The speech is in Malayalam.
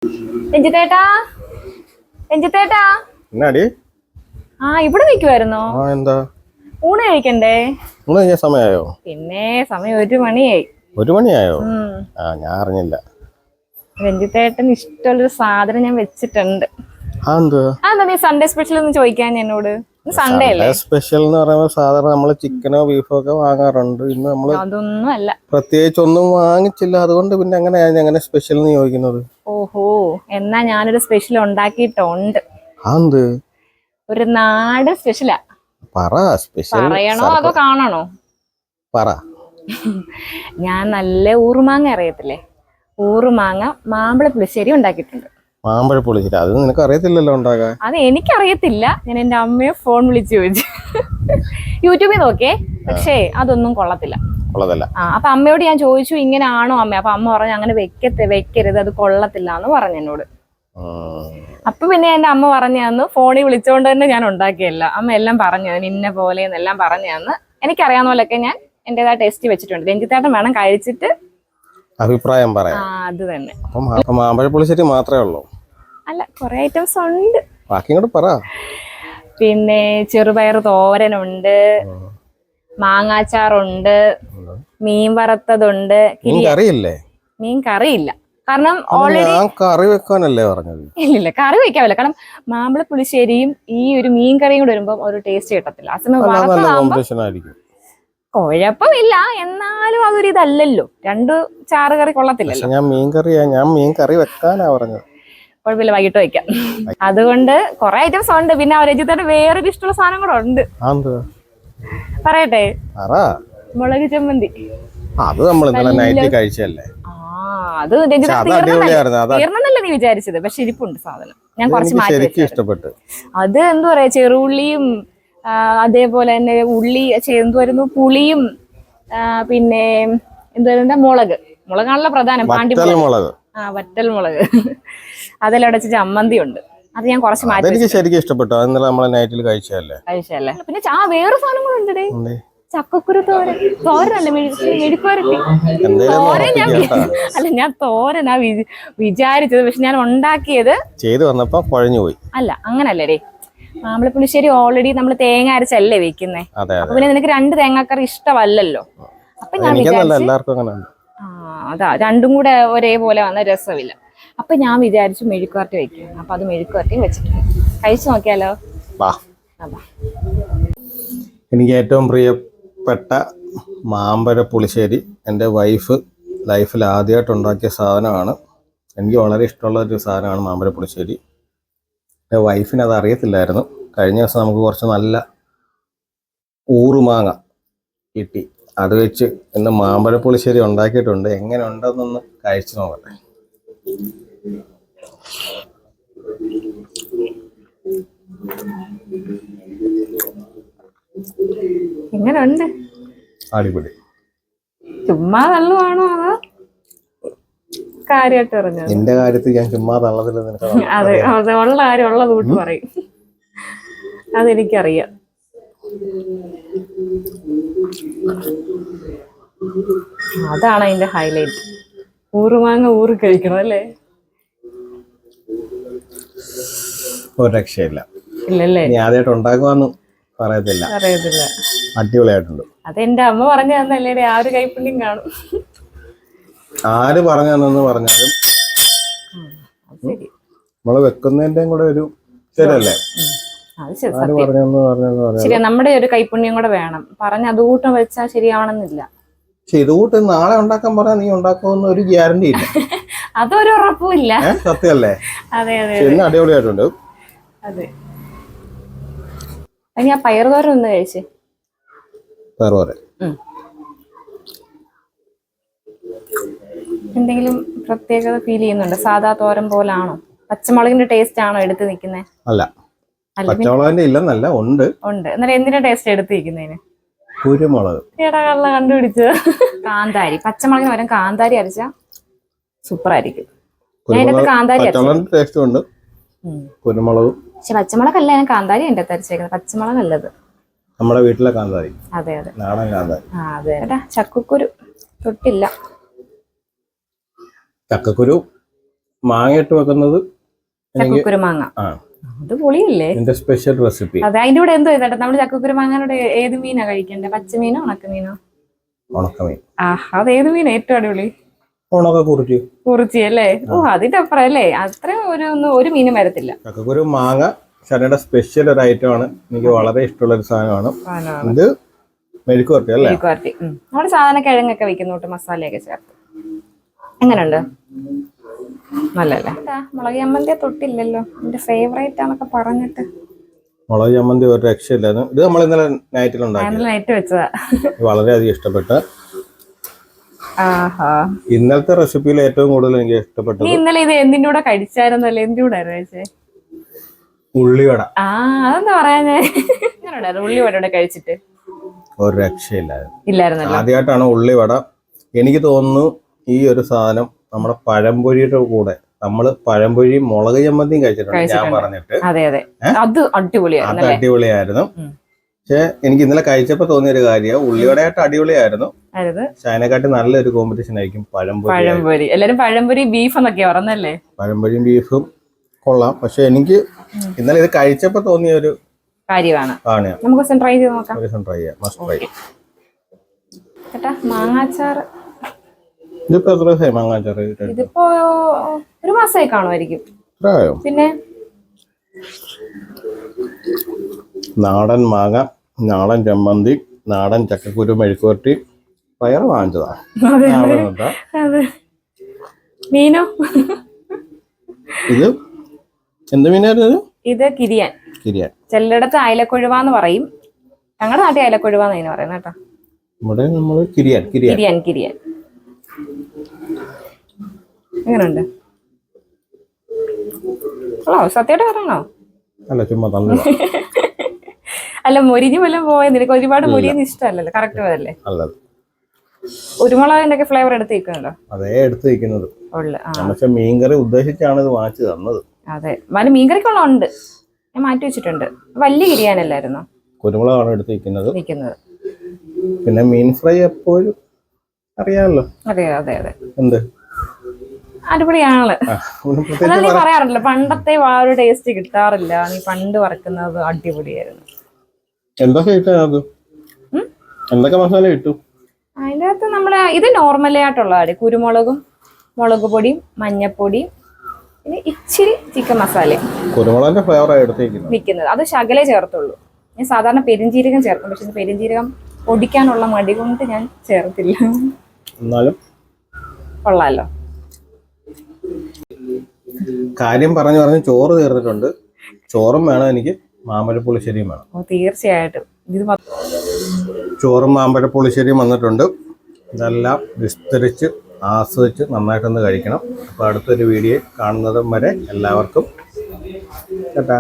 രഞ്ജിത്തേട്ടാ, രഞ്ജിത്തേട്ടാ. എന്നാടി? ഇവിടെ നിൽക്കുവായിരുന്നോ? എന്താ ഊണ് കഴിക്കണ്ടേ? ഊണ് കഴിക്കാൻ സമയമായോ? പിന്നെ സമയം 1 മണിയായി. 1 മണിയായോ? ഞാൻ അറിഞ്ഞില്ല. രഞ്ജിത്തേട്ടന് ഇഷ്ടമുള്ളൊരു സാധനം ഞാൻ വെച്ചിട്ടുണ്ട്. അതെന്താ നീ സൺഡേ സ്പെഷ്യൽ ഒന്നും ചോദിക്കാൻ എന്നോട്? സൺഡേ അല്ലേ? സ്പെഷ്യൽ എന്ന് പറയുമ്പോൾ സാധാരണ നമ്മള് ചിക്കനോ ബീഫോ ഒക്കെ വാങ്ങാറുണ്ട്. ഇന്ന് നമ്മള് അതൊന്നും അല്ല, പ്രത്യേകിച്ച് ഒന്നും വാങ്ങിച്ചില്ല. അതുകൊണ്ട് പിന്നെ എങ്ങനെ സ്പെഷ്യൽ എന്ന് ചോദിക്കുന്നത്? ഓഹോ, എന്നാ ഞാനൊരു സ്പെഷ്യൽ ഉണ്ടാക്കിയിട്ടുണ്ട്. ഒരു നാടൻ സ്പെഷ്യലാ. പറയണോ അതോ കാണണോ? പറ. ഞാൻ നല്ല ഊറുമാങ്ങ അറിയത്തില്ലേ? ഊറുമാങ്ങ മാമ്പഴ പുളിശ്ശേരി ഉണ്ടാക്കിയിട്ടുണ്ട്. മാമ്പഴ പുളിശ്ശേരി? അത് നിനക്ക് അറിയത്തില്ലല്ലോ ഉണ്ടാക്കാൻ. അത് എനിക്കറിയത്തില്ല. ഞാൻ എന്റെ അമ്മയെ ഫോൺ വിളിച്ചു ചോദിച്ചു, യൂട്യൂബിൽ നോക്കിയേ. പക്ഷേ അതൊന്നും കൊള്ളത്തില്ല. അപ്പൊ അമ്മയോട് ഞാൻ ചോദിച്ചു, ഇങ്ങനെ ആണോ അമ്മ? അപ്പൊ അമ്മ പറഞ്ഞു, അങ്ങനെ വെക്കരുത്, അത് കൊള്ളത്തില്ല എന്ന് പറഞ്ഞു എന്നോട്. അപ്പൊ പിന്നെ എന്റെ അമ്മ പറഞ്ഞു തന്നു. ഫോണിൽ വിളിച്ചോണ്ട് തന്നെ ഞാൻ ഉണ്ടാക്കിയല്ല, അമ്മ എല്ലാം പറഞ്ഞു തന്നു, ഇന്ന പോലെ എന്നെല്ലാം പറഞ്ഞു തന്നു. എനിക്കറിയാവുന്ന പോലെയൊക്കെ ഞാൻ എന്റേതായ ടേസ്റ്റ് വെച്ചിട്ടുണ്ട്. രഞ്ജിത്തേട്ടൻ വേണം കഴിച്ചിട്ട് അഭിപ്രായം പറയാം. അത് തന്നെ. മാമ്പഴ പുളിശ്ശേരി മാത്രമേ ഉള്ളൂ? അല്ല, കുറെ ഐറ്റംസ് ഉണ്ട്. ബാക്കി ഇങ്ങോട്ട് പറ. പിന്നെ ചെറുപയർ തോരനുണ്ട്, മാങ്ങാച്ചാറുണ്ട്, മീൻ വറുത്തതുണ്ട്. മീൻ കറിയില്ല, കാരണം ഓൾറെഡി കറി വെക്കാനല്ലേ പറഞ്ഞത്. ഇല്ല, കറി വെക്കാവില്ല. കാരണം മാമ്പഴ പുളിശ്ശേരിയും ഈ ഒരു മീൻ കറിയും കൂടെ വരുമ്പോ ഒരു ടേസ്റ്റ് കിട്ടത്തില്ല. കുഴപ്പമില്ല, എന്നാലും അതൊരു ഇതല്ലല്ലോ. 2 ചാറ് കറി കൊള്ളത്തില്ലല്ലോ. ഞാൻ മീൻ കറി വെക്കാനാ പറഞ്ഞത്. കുഴപ്പമില്ല, വൈകിട്ട് വെക്കാം. അതുകൊണ്ട് കുറെ ഐറ്റംസ് ഉണ്ട്. പിന്നെ രഞ്ജിത്തേട്ടന് വേറൊരു ഇഷ്ടമുള്ള സാധനം കൂടെ ഉണ്ട്. പറയട്ടെ? മുളക് ചമ്മന്തി. അത് നമ്മൾ ഇന്നലെ നൈറ്റ് കഴിച്ചല്ലേ? അത് തീർന്നല്ല നീ വിചാരിച്ചത്, പക്ഷെ ഇരിപ്പുണ്ട് സാധനം. ഞാൻ കുറച്ച് മാറ്റി ഇഷ്ടപ്പെട്ടു. അത് എന്താ പറയാ, ചെറുള്ളിയും അതേപോലെ തന്നെ ഉള്ളി എന്തുവായിരുന്നു, പുളിയും പിന്നെ എന്താ മുളകാണല്ലോ പ്രധാനം. പാണ്ടിമുളക്, വറ്റൽ മുളക്. അതെല്ലാം അടച്ച് ചമ്മന്തി ഉണ്ട്. അത് ഞാൻ കുറച്ച് മാറ്റി. ശരിക്കും ഇഷ്ടപ്പെട്ടു. നൈറ്റിൽ കഴിച്ചല്ലേ? പിന്നെ വേറെ സാധനം കൂടെ ഉണ്ട്. ചക്കക്കുരു തോരനല്ലേ, മെഴുക്കുവരട്ടി. ഞാൻ തോരനാ വിചാരിച്ചത്, പക്ഷെ ഞാൻ ഉണ്ടാക്കിയത് ചെയ്തു വന്നപ്പോ കുഴഞ്ഞു പോയി. അല്ല, അങ്ങനല്ലേ. മാമ്പഴ പുളിശ്ശേരി ഓൾറെഡി നമ്മൾ തേങ്ങ അരച്ചല്ലേ വെക്കുന്നേ. അപ്പൊ പിന്നെ നിനക്ക് 2 തേങ്ങാക്കറി ഇഷ്ടമല്ലല്ലോ. അപ്പൊ ഞാൻ വിചാരിച്ചു അതാ, 2ഉം കൂടെ ഒരേപോലെ വന്ന രസമില്ല. അപ്പൊ ഞാൻ വിചാരിച്ചു മെഴുക്കുവരട്ടി വെക്കാം. അപ്പൊ അത് മെഴുക്കുവരട്ടിയും വെച്ചിട്ടുണ്ട്. കഴിച്ചു നോക്കിയാലോ? എനിക്ക് ഏറ്റവും പ്രിയപ്പെട്ട മാമ്പഴ പുളിശ്ശേരി എൻ്റെ വൈഫ് ലൈഫിൽ ആദ്യമായിട്ട് ഉണ്ടാക്കിയ സാധനമാണ്. എനിക്ക് വളരെ ഇഷ്ടമുള്ള ഒരു സാധനമാണ് മാമ്പഴ പുളിശ്ശേരി. എൻ്റെ വൈഫിന് അത് അറിയത്തില്ലായിരുന്നു. കഴിഞ്ഞ ദിവസം നമുക്ക് കുറച്ച് നല്ല ഊറുമാങ്ങ കിട്ടി. അത് വെച്ച് ഇന്ന് മാമ്പഴ പുളിശ്ശേരി ഉണ്ടാക്കിയിട്ടുണ്ട്. എങ്ങനെ ഉണ്ടെന്നൊന്ന് കഴിച്ചു നോക്കട്ടെ. എങ്ങനെയുണ്ട്? അടിപൊളി. ചുമ്മാ തള്ളുവാണോ അതോ കാര്യമായിട്ട് പറഞ്ഞത്? നിന്റെ കാര്യത്തിൽ ഞാൻ ചുമ്മാ തള്ളതില്ല. അതെ, ഉള്ള കാര്യം ഉള്ളത് കൂട്ട് പറയും. അതെനിക്കറിയാം. അതാണ് അതിന്റെ ഹൈലൈറ്റ്. ഊറുമാങ്ങ ഊറി കഴിക്കണം അല്ലേ? ഒരു രക്ഷയില്ല. ഇല്ലല്ലേ? നീ ആദ്യമായിട്ട് ഉണ്ടാക്കുവാന്ന് പറയത്തില്ല. അടിപൊളിയായിട്ടുണ്ട്. അതെന്റെ അമ്മ പറഞ്ഞു തന്നല്ലേ, ആ ഒരു കൈപ്പുണ്യം കാണും. ആര് പറഞ്ഞു തന്നെന്ന് പറഞ്ഞാലും നമ്മള് വെക്കുന്നതിന്റെ കൂടെ ഒരു ശരിയല്ലേ? ശരിയാ, നമ്മുടെ ഒരു കൈപ്പുണ്യം കൂടെ വേണം. പറഞ്ഞ അതുകൂട്ടം വെച്ചാൽ ശരിയാവണമെന്നില്ല. ഇതുകൂട്ട് നാളെ ഉണ്ടാക്കാൻ പറഞ്ഞാൽ നീ ഉണ്ടാക്കുമെന്ന് ഒരു ഗ്യാരണ്ടി ഇല്ല. അതൊരു ഉറപ്പുമില്ല. സത്യല്ലേ? അതെ അതെ, അടിപൊളിയായിട്ടുണ്ട്. അതെ. ഞാൻ പയറുതോരൻ ഒന്ന് കഴിച്ചേ. എന്തെങ്കിലും പ്രത്യേകത ഫീൽ ചെയ്യുന്നുണ്ടോ? സാധാ തോരൻ പോലാണോ? പച്ചമുളകിന്റെ ടേസ്റ്റ് ആണോ എടുത്ത് നിൽക്കുന്നത്? അല്ല, പച്ചമുളകിന്റെ ഇല്ലെന്നല്ല, ഉണ്ട്. എന്നാലും എന്തിനാ ടേസ്റ്റ് എടുത്ത് നിൽക്കുന്നതിന്? കുരുമുളക്. കള്ള കണ്ടുപിടിച്ചത്. കാന്താരി, പച്ചമുളകിന് പകരം കാന്താരി അരച്ച സൂപ്പർ ആയിരിക്കും. കുരുമുളക്. പക്ഷെ പച്ചമുളകല്ല, ഞാൻ കാന്താരി എന്റെ അരച്ചേക്കുന്നത്. പച്ചമുളക് നല്ലത്. നമ്മുടെ വീട്ടിലെ കാന്താരി. അതെ അതെ, നാടൻ കാന്താരി. അതെ. ചക്കക്കുരു തൊട്ടില്ല. ചക്കക്കുരു മാങ്ങ ഇട്ട് വെക്കുന്നത് എനിക്ക് ചക്കക്കുരു മാങ്ങ. ആ അത് പൊളിയല്ലേ? എന്റെ സ്പെഷ്യൽ റെസിപ്പി. അതെ, അതിന്റെ കൂടെ എന്തോ ചെയ്തേട്ടാ നമ്മള് ചക്കക്കുരു മാങ്ങാനോട് ഏത് മീനാ കഴിക്കണ്ടേ? പച്ചമീനോ ഉണക്കമീനോ? ഉണക്കമീൻ. അത് ഏത് മീൻ ഏറ്റവും അടിപൊളി? ഉണക്ക കുറിച്ചി അല്ലേ? ഓ, അതിന്റെ അപ്പുറം അല്ലേ? അത്രയും ഒരു മീനും വരത്തില്ല. ചക്കക്കുരു മാങ്ങ ശരയുടെ സ്പെഷ്യൽ ഒരു ഐറ്റം ആണ്. എനിക്ക് വളരെ ഇഷ്ടമുള്ള ഒരു സാധനമാണ് ഇത്. മെഴുക്കുവരട്ടി അല്ലേ? മെഴുക്കുവരട്ടി. നമ്മള് സാധാരണ കിഴങ്ങൊക്കെ വെക്കുന്നോട്ട് മസാലയൊക്കെ ചേർത്ത്. എങ്ങനെയുണ്ട്? നല്ലല്ലേ? മുളക് ചമ്മന്തി തൊട്ടില്ലല്ലോ, എന്റെ ഫേവറേറ്റ് ആന്നൊക്കെ പറഞ്ഞിട്ട്. മുളക് ചമ്മന്തി ഒരു രക്ഷയില്ലായിരുന്നു. ഇത് നമ്മൾ ഇന്നലെ നൈറ്റ് വെച്ചതാ. വളരെയധികം ഇഷ്ടപ്പെട്ട ഇന്നലത്തെ റെസിപ്പിയിൽ ഏറ്റവും കൂടുതൽ എനിക്ക് ഇഷ്ടപ്പെട്ടത്. ഇന്നലെ ഇത് എന്തിന്റെ കൂടെ കഴിച്ചായിരുന്നല്ലേ? എന്തിന്റെ കൂടെ കഴിച്ചേ? ഉള്ളിവട. അതെന്താ പറയാ, ഉള്ളിവട കഴിച്ചിട്ട് ഒരു രക്ഷയില്ലായിരുന്നു. ആദ്യമായിട്ടാണ് ഉള്ളിവട. എനിക്ക് തോന്നുന്നു ഈ ഒരു സാധനം നമ്മുടെ പഴംപൊരിയുടെ കൂടെ നമ്മള് പഴംപൊരി മുളക് ചമ്മന്തിയും കഴിച്ചിട്ടുണ്ട് ഞാൻ പറഞ്ഞിട്ട്. അത് അടിപൊളിയായിരുന്നു. പക്ഷെ എനിക്ക് ഇന്നലെ കഴിച്ചപ്പോ തോന്നിയ ഒരു കാര്യം, ഉള്ളിവടയായിട്ട് അടിപൊളിയായിരുന്നു. അതിനെക്കാട്ടി നല്ലൊരു കോമ്പറ്റീഷൻ ആയിരിക്കും പഴംപൊരി. എല്ലാരും പഴംപൊരി ബീഫ് എന്നൊക്കെ പറഞ്ഞല്ലേ? പഴംപൊരിയും ബീഫും കൊള്ളാം. പക്ഷെ എനിക്ക് ഇന്നലെ ഇത് കഴിച്ചപ്പോ തോന്നിയ ഒരു കാര്യമാണ്. നമുക്ക് ട്രൈ ചെയ്ത് നോക്കാം. ട്രൈ ചെയ്യാം, മസ്റ്റ് ട്രൈ. മാങ്ങാച്ചാർ ഇതിപ്പോ എത്ര ദിവസമായി മാങ്ങാച്ചാർ? ഇതിപ്പോ ഒരു മാസമായി കാണുമായിരിക്കും. പിന്നെ നാടൻ മാങ്ങ, നാടൻ ചമ്മന്തി, നാടൻ ചക്കക്കുരു മെഴുക്കുവരട്ടി, പയർ വാങ്ങിച്ചതാ. മീനോ? ഇത് എന്ത് മീനായിരുന്നു? ഇത് കിരിയാൻ. ചിലയിടത്ത് അയലക്കൊഴുവാന്ന് പറയും. ഞങ്ങളുടെ നാട്ടിൽ അയലക്കൊഴുവാന്ന് അതിന് പറയുന്നത് കേട്ടോ. ഇവിടെ നമ്മള് കിരിയാൻ. എങ്ങനെയുണ്ട്? സത്യമായിട്ട് പറയണോ? അല്ല, ചുമ്മാ തന്നെ. അല്ല, മൊരിഞ്ഞു വല്ലതും പോയത്? നിനക്ക് ഒരുപാട് മൊരിയുന്ന ഇഷ്ടമല്ലല്ലോ. കറക്റ്റ് പോയതല്ലേ? കുരുമുളകിന്റെ ഒക്കെ ഫ്ലേവർ എടുത്ത് വെക്കുന്നുണ്ടോ? അതേ എടുത്ത് വെക്കുന്നത്. പക്ഷെ മീൻകറി ഉദ്ദേശിച്ചാണ് ഇത് വാങ്ങിച്ചു തന്നത്. അതെ, മീൻകറിക്കുള്ള ഉണ്ട്, ഞാൻ മാറ്റി വെച്ചിട്ടുണ്ട്. വലിയ കിരിയാനല്ലായിരുന്നോ? കുരുമുളകാണ് എടുത്ത് വെക്കുന്നത്. പിന്നെ മീൻ ഫ്രൈ എപ്പോഴും അറിയാമല്ലോ. അതെ. എന്ത് അടിപൊളിയാണ്. നീ പറയാറുണ്ടല്ലോ പണ്ടത്തെ ആ ഒരു ടേസ്റ്റ് കിട്ടാറില്ല, നീ പണ്ട് വറക്കുന്നത് അടിപൊളിയായിരുന്നു. എന്തൊക്കെ മസാല കിട്ടും അതിൻ്റെ അകത്ത്? നമ്മള് ഇത് നോർമലായിട്ടുള്ള കുരുമുളകും മുളക് പൊടിയും മഞ്ഞപ്പൊടിയും പിന്നെ ഇച്ചിരി ചിക്കൻ മസാലയും. കുരുമുളകിന്റെ ഫ്ലേവർ എടുത്തിരിക്കുന്നത് അത് ശകലേ ചേർത്തുള്ളൂ. ഞാൻ സാധാരണ പെരിഞ്ജീരകം ചേർക്കും, പക്ഷെ പെരിഞ്ജീരകം പൊടിക്കാനുള്ള മടി കൊണ്ട് ഞാൻ ചേർത്തില്ല. എന്നാലും കൊള്ളാലോ. കാര്യം പറഞ്ഞ് ചോറ് തീർന്നിട്ടുണ്ട്. ചോറും വേണം എനിക്ക്, മാമ്പഴപ്പുളിശ്ശേരിയും വേണം. തീർച്ചയായിട്ടും. ചോറും മാമ്പഴപ്പുളിശ്ശേരിയും വന്നിട്ടുണ്ട്. ഇതെല്ലാം വിസ്തരിച്ച് ആസ്വദിച്ച് നന്നായിട്ടൊന്ന് കഴിക്കണം. അപ്പോൾ അടുത്തൊരു വീഡിയോ കാണുന്നതും വരെ എല്ലാവർക്കും ടാറ്റാ.